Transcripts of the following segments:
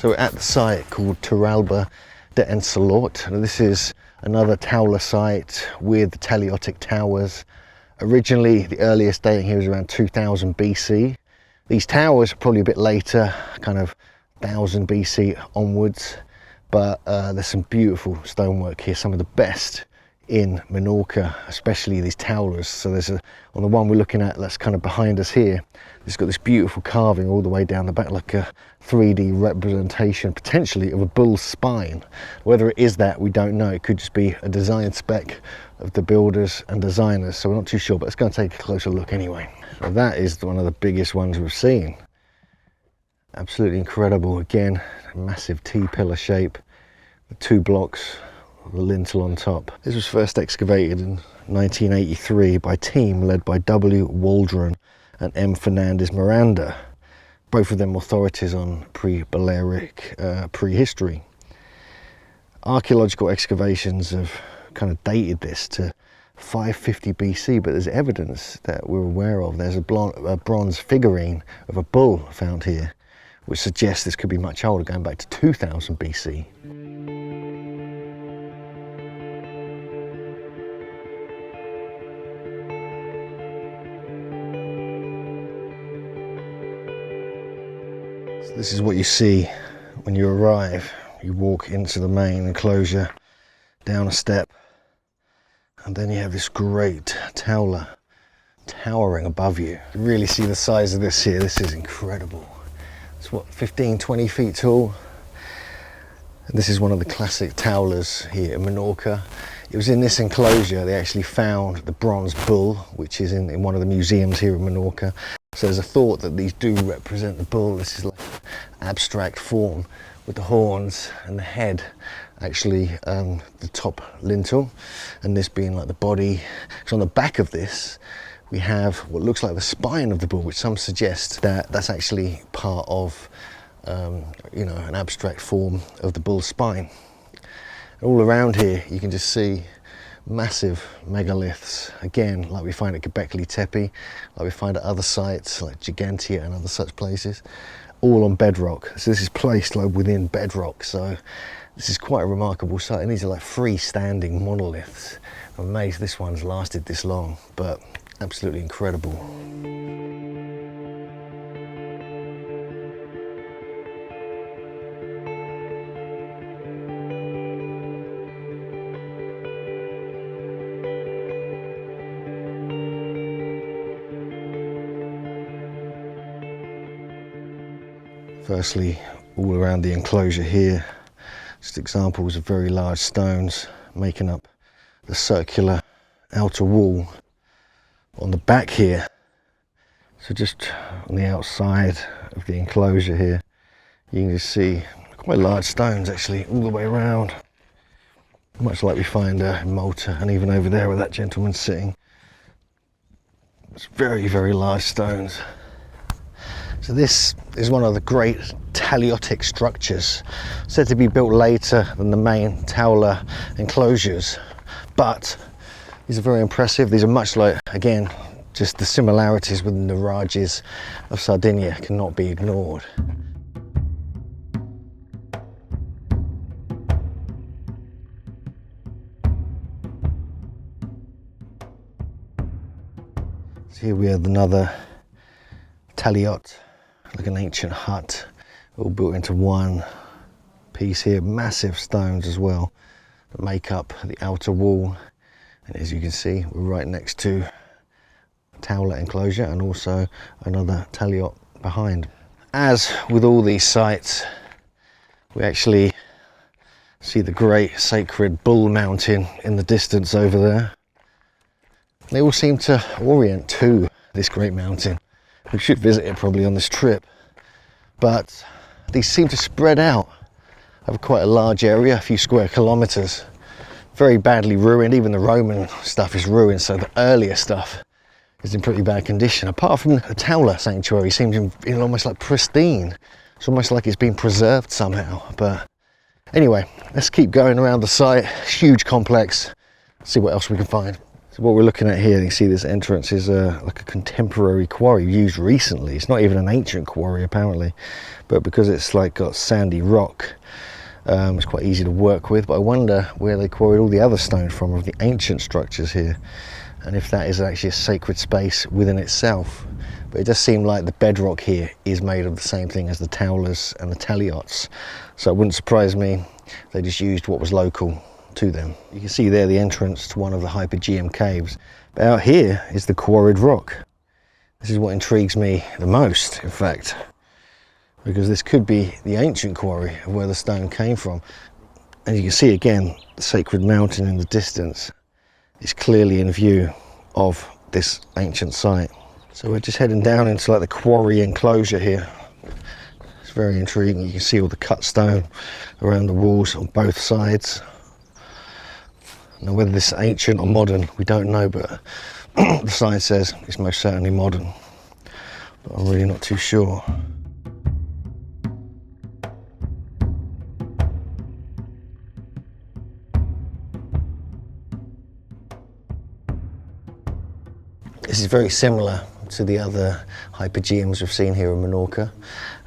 So we're at the site called Torralba de Salort, and this is another Towler site with Taliotic towers. Originally, the earliest dating here was around 2000 BC. These towers are probably a bit later, kind of 1000 BC onwards, but there's some beautiful stonework here, some of the best in Menorca, especially these towers. So there's on the one we're looking at that's kind of behind us here, it's got this beautiful carving all the way down the back, like a 3D representation potentially of a bull's spine. Whether it is that, we don't know. It could just be a design spec of the builders and designers, so we're not too sure, but let's go and take a closer look anyway. So that is one of the biggest ones we've seen. Absolutely incredible. Again, a massive T-pillar shape, the 2 blocks, the lintel on top. This was first excavated in 1983 by a team led by W. Waldron and M. Fernandez Miranda, both of them authorities on pre-Balearic prehistory. Archaeological excavations have kind of dated this to 550 BC, but there's evidence that we're aware of. There's a bronze figurine of a bull found here, which suggests this could be much older, going back to 2000 BC. So this is what you see when you arrive. You walk into the main enclosure, down a step, and then you have this great Towler towering above you. You really see the size of this here. This is incredible. It's what, 15-20 feet tall. And this is one of the classic Towlers here in Menorca. It was in this enclosure they actually found the bronze bull, which is in one of the museums here in Menorca. So there's a thought that these do represent the bull. This is like an abstract form with the horns and the head actually the top lintel, and this being like the body. So on the back of this we have what looks like the spine of the bull, which some suggest that that's actually part of you know, an abstract form of the bull's spine. All around here you can just see massive megaliths, again like we find at Göbekli Tepe, like we find at other sites like Gigantia and other such places, all on bedrock. So this is placed like within bedrock, so this is quite a remarkable site, and these are like freestanding monoliths. I'm amazed this one's lasted this long, but absolutely incredible. Firstly, all around the enclosure here, just examples of very large stones making up the circular outer wall. On the back here, so just on the outside of the enclosure here, you can just see quite large stones actually all the way around, much like we find in Malta, and even over there where that gentleman's sitting. It's very, very large stones. So this is one of the great Taliotic structures, said to be built later than the main Towler enclosures, but these are very impressive. These are much like, again, just the similarities with the Rajas of Sardinia cannot be ignored. So here we have another Taliot, like an ancient hut, all built into one piece here. Massive stones as well that make up the outer wall, and as you can see we're right next to Towler enclosure and also another Taliot behind. As with all these sites, we actually see the great sacred bull mountain in the distance over there. They all seem to orient to this great mountain. We should visit it probably on this trip, but these seem to spread out over quite a large area, a few square kilometers. Very badly ruined. Even the Roman stuff is ruined, so the earlier stuff is in pretty bad condition. Apart from the Towler sanctuary, seems almost like pristine. It's almost like it's been preserved somehow. But anyway, let's keep going around the site. Huge complex. See what else we can find. So what we're looking at here, you can see this entrance is like a contemporary quarry used recently. It's not even an ancient quarry apparently, but because it's like got sandy rock, it's quite easy to work with. But I wonder where they quarried all the other stone from of the ancient structures here, and if that is actually a sacred space within itself. But it does seem like the bedrock here is made of the same thing as the Taulas and the Taliots, so it wouldn't surprise me they just used what was local to them. You can see there the entrance to one of the Hypogeum caves. But out here is the quarried rock. This is what intrigues me the most, in fact, because this could be the ancient quarry of where the stone came from. And you can see again the sacred mountain in the distance is clearly in view of this ancient site. So we're just heading down into like the quarry enclosure here. It's very intriguing. You can see all the cut stone around the walls on both sides. Now whether this is ancient or modern, we don't know, but the sign says it's most certainly modern. But I'm really not too sure. This is very similar to the other Hypogeums we've seen here in Menorca.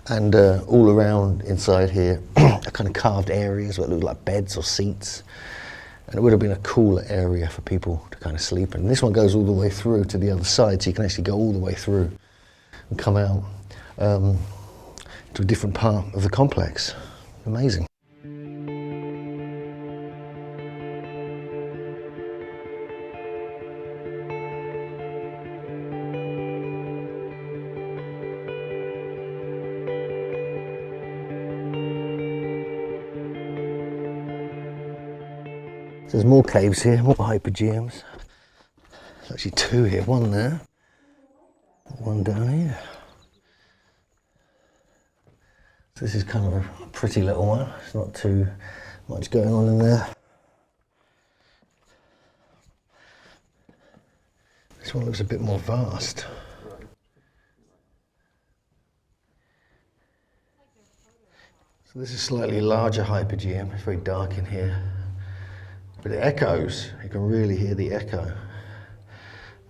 And all around inside here are kind of carved areas that look like beds or seats. And it would have been a cooler area for people to kind of sleep in. And this one goes all the way through to the other side, so you can actually go all the way through and come out to a different part of the complex. Amazing. There's more caves here, more Hypogeums. There's actually two here, one there, one down here. So this is kind of a pretty little one. It's not too much going on in there. This one looks a bit more vast. So this is a slightly larger Hypogeum. It's very dark in here. But it echoes, you can really hear the echo.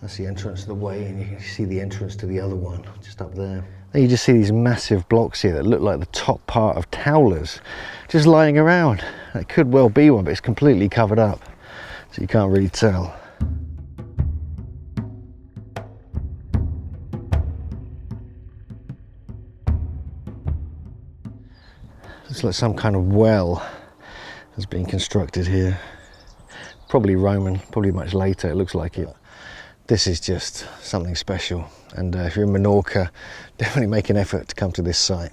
That's the entrance to the way, and you can see the entrance to the other one, just up there. Then you just see these massive blocks here that look like the top part of Taulas, just lying around. It could well be one, but it's completely covered up, so you can't really tell. Looks like some kind of well has been constructed here. Probably Roman, probably much later, it looks like it. This is just something special, and if you're in Menorca, definitely make an effort to come to this site.